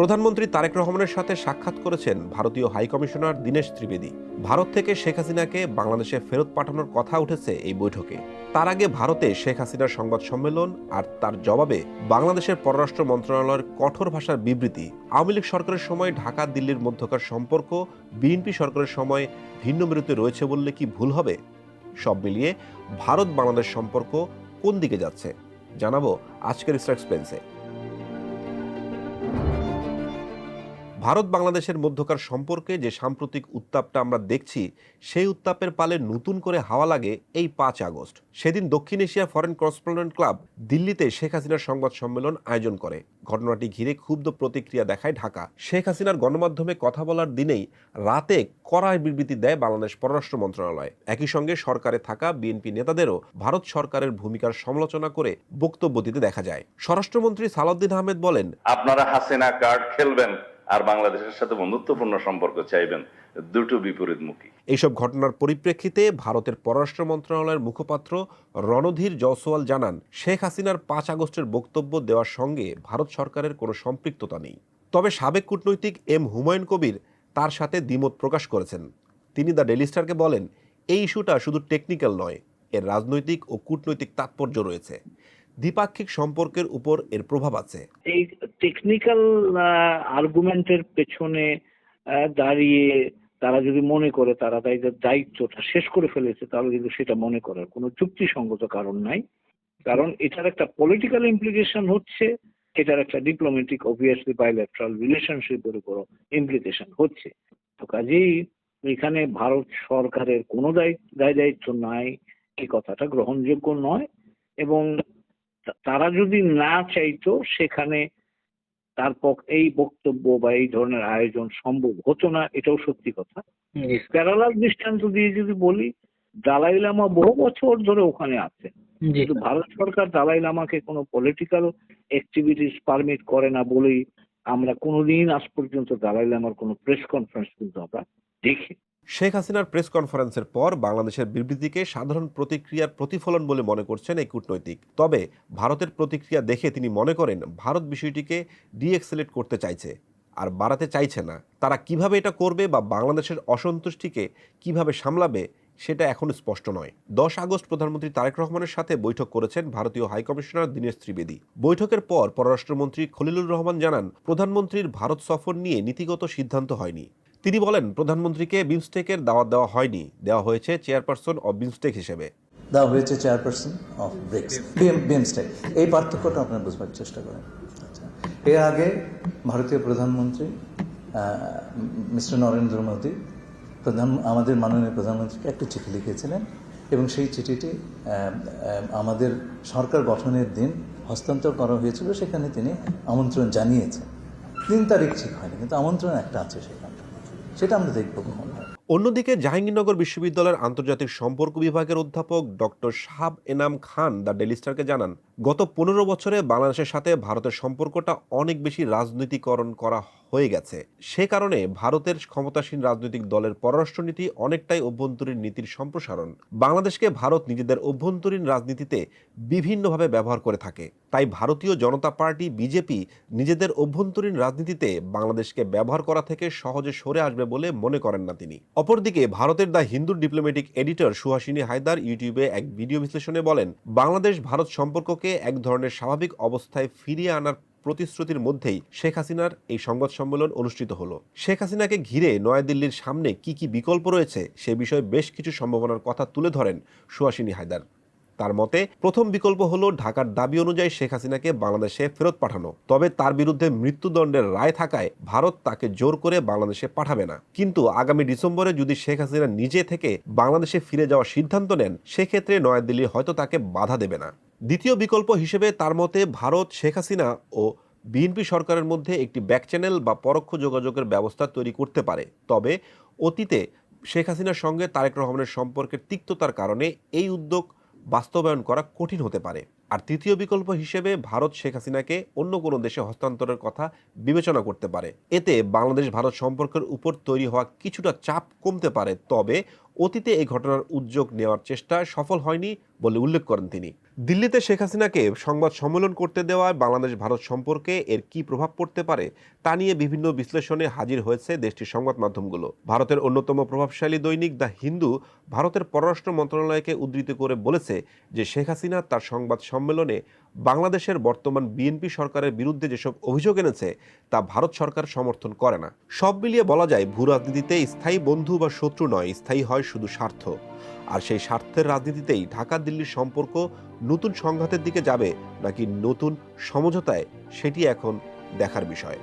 প্রধানমন্ত্রী তারেক রহমানের সাথে সাক্ষাৎ করেছেন ভারতীয় হাইকমিশনার দীনেশ ত্রিবেদী। ভারত থেকে শেখ হাসিনাকে বাংলাদেশে ফেরত পাঠানোর কথা উঠেছে এই বৈঠকে। তার আগে ভারতে শেখ হাসিনার সংবাদ সম্মেলন আর তার জবাবে বাংলাদেশের পররাষ্ট্র মন্ত্রণালয়ের কঠোর ভাষার বিবৃতি। আওয়ামী লীগ সরকারের সময় ঢাকা দিল্লির মধ্যকার সম্পর্ক বিএনপি সরকারের সময় ভিন্ন মেরুতে রয়েছে বললে কি ভুল হবে? সব মিলিয়ে ভারত বাংলাদেশ সম্পর্ক কোন দিকে যাচ্ছে জানাবো আজকের স্টার এক্সপ্লেন্সে। ভারত বাংলাদেশের মধ্যকার সম্পর্কে যে সাম্প্রতিক উত্তাপটা আমরা দেখছি, সেই উত্তাপের পালে নতুন করে হাওয়া লাগে এই 5 আগস্ট। সেদিন দক্ষিণ এশিয়া ফরেন করসপন্ডেন্ট ক্লাব দিল্লিতে শেখ হাসিনার সংবাদ সম্মেলন আয়োজন করে। ঘটনাটি ঘিরে ক্ষুব্ধ প্রতিক্রিয়া দেখায় ঢাকা। শেখ হাসিনার গণমাধ্যমে কথা বলার দিনেই রাতে কড়া বিবৃতি দেয় বাংলাদেশ পররাষ্ট্র মন্ত্রণালয়। একই সঙ্গে সরকারে থাকা বিএনপি নেতাদেরও ভারত সরকারের ভূমিকার সমালোচনা করে বক্তব্য দিতে দেখা যায়। স্বরাষ্ট্রমন্ত্রী সালাউদ্দিন আহমেদ বলেন, আপনারা হাসিনা কার্ড খেলবেন আর বাংলাদেশের সাথে বন্ধুত্বপূর্ণ সম্পর্ক চাইবেন, দুটো বিপরীতমুখী। এইসব ঘটনার পরিপ্রেক্ষিতে ভারতের পররাষ্ট্র মন্ত্রণালয়ের মুখপাত্র রণধীর জয়সওয়াল জানান, শেখ হাসিনার 5 আগস্টের বক্তব্য দেওয়ার সঙ্গে ভারত সরকারের কোনো সম্পৃক্ততা নেই। তবে সাবেক কূটনৈতিক এম হুমায়ুন কবির তার সাথে দ্বিমত প্রকাশ করেছেন। তিনি দ্য ডেইলি স্টারকে বলেন, এই ইস্যুটা শুধু টেকনিক্যাল নয়, এর রাজনৈতিক ও কূটনৈতিক তাৎপর্য রয়েছে। দ্বিপাক্ষিক সম্পর্কের উপর এর প্রভাব আছে। এই টেকনিক্যাল আর্গুমেন্টের পেছনে দাঁড়িয়ে তারা যদি মনে করে তারা তাদের দায়িত্বটা শেষ করে ফেলেছে, তাহলে কিন্তু সেটা মনে করার কোনো যুক্তিসঙ্গত কারণ নাই। কারণ এটার একটা পলিটিক্যাল ইমপ্লিকেশন হচ্ছে, এটার একটা ডিপ্লোম্যাটিক অবভিয়াসলি বাইল্যাটারাল রিলেশনশিপের উপর ইমপ্লিকেশন হচ্ছে। তো কাজেই এখানে ভারত সরকারের কোনো দায় দায়িত্ব নাই, এই কথাটা গ্রহণযোগ্য নয়। এবং তারা যদি না চাইতো সেখানে তার এই বক্তব্য বা এই ধরনের আয়োজন সম্ভব হতো না, এটাও সত্যি কথা। প্যারালাল দৃষ্টান্ত দিয়ে যদি বলি, দালাই লামা বহু বছর ধরে ওখানে আছেন, কিন্তু ভারত সরকার দালাই লামাকে কোনো পলিটিক্যাল অ্যাক্টিভিটিস পারমিট করে না বলেই আমরা কোনোদিন আজ পর্যন্ত দালাই লামার কোনো প্রেস কনফারেন্স কিন্তু আমরা দেখি। শেখ হাসিনার প্রেস কনফারেন্সের পর বাংলাদেশের বিবৃতিকে সাধারণ প্রতিক্রিয়ার প্রতিফলন বলে মনে করছেন এই কূটনৈতিক। তবে ভারতের প্রতিক্রিয়া দেখে তিনি মনে করেন ভারত বিষয়টিকে ডিএক্সেলেট করতে চাইছে আর বাড়াতে চাইছে না। তারা কিভাবে এটা করবে বা বাংলাদেশের অসন্তুষ্টিকে কিভাবে সামলাবে সেটা এখন স্পষ্ট নয়। 10 আগস্ট প্রধানমন্ত্রী তারেক রহমানের সাথে বৈঠক করেছেন ভারতীয় হাইকমিশনার দীনেশ ত্রিবেদী। বৈঠকের পর পররাষ্ট্রমন্ত্রী খলিলুর রহমান জানান, প্রধানমন্ত্রীর ভারত সফর নিয়ে নীতিগত সিদ্ধান্ত হয়নি। তিনি বলেন, প্রধানমন্ত্রীকে বিমস্টেকের দাওয়াত দেওয়া হয়নি, দেওয়া হয়েছে চেয়ারপারসন অব বিমস্টেক হিসেবে। দেওয়া হয়েছে চেয়ারপারসন অফ ব্রিক্স, বিমস্টেক। এই পার্থক্যটা আপনারা বুঝবার চেষ্টা করেন। এর আগে ভারতীয় প্রধানমন্ত্রী মিস্টার নরেন্দ্র মোদী আমাদের মাননীয় প্রধানমন্ত্রীকে একটা চিঠি লিখেছিলেন এবং সেই চিঠিটি আমাদের সরকার গঠনের দিন হস্তান্তর করা হয়েছিল। সেখানে তিনি আমন্ত্রণ জানিয়েছেন। 3 তারিখ ঠিক হয়নি, কিন্তু আমন্ত্রণ একটা আছে সেখানে, সেটা আমরা দেখব কখন হয়। অন্যদিকে জাহাঙ্গীরনগর বিশ্ববিদ্যালয়ের আন্তর্জাতিক সম্পর্ক বিভাগের অধ্যাপক doctor Shahab Enam Khan the Daily স্টারকে জানান, গত 15 বছরে বাংলাদেশের সাথে ভারতের সম্পর্কটা অনেক বেশি রাজনীতিকরণ করা হয়ে গেছে। সে কারণে ভারতের ক্ষমতাসীন রাজনৈতিক দলের পররাষ্ট্রনীতি অনেকটাই অভ্যন্তরীণ নীতির সম্প্রসারণ। বাংলাদেশকে ভারত নিজেদের অভ্যন্তরীণ রাজনীতিতে বিভিন্নভাবে ব্যবহার করে থাকে। তাই ভারতীয় জনতা পার্টি বিজেপি নিজেদের অভ্যন্তরীণ রাজনীতিতে বাংলাদেশকে ব্যবহার করা থেকে সহজে সরে আসবে বলে মনে করেন না তিনি। অপরদিকে ভারতের the Hindu diplomatic editor Suhasini Haidar ইউটিউবে এক ভিডিও বিশ্লেষণে বলেন, বাংলাদেশ ভারত সম্পর্ককে এক ধরনের স্বাভাবিক অবস্থায় ফিরিয়ে আনার প্রতিশ্রুতির মধ্যেই শেখ হাসিনার এই সংবাদ সম্মেলন অনুষ্ঠিত হলো। শেখ হাসিনাকে ঘিরে নয়াদিল্লির সামনে কি কি বিকল্প রয়েছে সে বিষয়ে বেশ কিছু সম্ভাবনার কথা তুলে ধরেন সুহাসিনী হায়দার। তার মতে, প্রথম বিকল্প হলো ঢাকার দাবি অনুযায়ী শেখ হাসিনাকে বাংলাদেশে ফেরত পাঠানো। তবে তার বিরুদ্ধে মৃত্যুদণ্ডের রায় থাকায় ভারত তাকে জোর করে বাংলাদেশে পাঠাবে না। কিন্তু আগামী ডিসেম্বরে যদি শেখ হাসিনা নিজে থেকে বাংলাদেশে ফিরে যাওয়ার সিদ্ধান্ত নেন, সেক্ষেত্রে নয়াদিল্লি হয়তো তাকে বাধা দেবে না। দ্বিতীয় বিকল্প হিসেবে তার মতে ভারত শেখ হাসিনা ও বিএনপি সরকারের মধ্যে একটি ব্যাক চ্যানেল বা পরোক্ষ যোগাযোগের ব্যবস্থা তৈরি করতে পারে। তবে অতীতে শেখ হাসিনার সঙ্গে তারেক রহমানের সম্পর্কের তিক্ততার কারণে এই উদ্যোগ বাস্তবায়ন করা কঠিন হতে পারে। আর তৃতীয় বিকল্প হিসেবে ভারত শেখ হাসিনাকে অন্য কোনো দেশে হস্তান্তরের কথা বিবেচনা করতে পারে। এতে বাংলাদেশ ভারত সম্পর্কের উপর তৈরি হওয়া কিছুটা চাপ কমতে পারে। তবে অতীতে এই ঘটনার উদ্যোগ নেওয়ার চেষ্টা সফল হয়নি বলে উল্লেখ করেন তিনি। দিল্লিতে শেখ হাসিনাকে সংবাদ সম্মেলন করতে দেওয়ায় বাংলাদেশ ভারত সম্পর্কে এর কি প্রভাব পড়তে পারে তা নিয়ে বিভিন্ন বিশ্লেষণে হাজির হয়েছে দেশটির সংবাদ মাধ্যমগুলো। ভারতের অন্যতম প্রভাবশালী দৈনিক দ্য হিন্দু ভারতের পররাষ্ট্র মন্ত্রণালয়কে উদ্ধৃতি করে বলেছে যে শেখ হাসিনা তার সংবাদ সম্মেলনে বাংলাদেশের বর্তমান বিএনপি সরকারের বিরুদ্ধে যেসব অভিযোগ এনেছে তা ভারত সরকার সমর্থন করে না। সব মিলিয়ে বলা যায় ভূ রাজনীতিতে স্থায়ী বন্ধু বা শত্রু নয়, স্থায়ী হয় শুধু স্বার্থ। আর সেই স্বার্থের রাজনীতিতেই ঢাকা দিল্লির সম্পর্ক নতুন সংঘাতের দিকে যাবে নাকি নতুন সমঝোতায়, সেটি এখন দেখার বিষয়।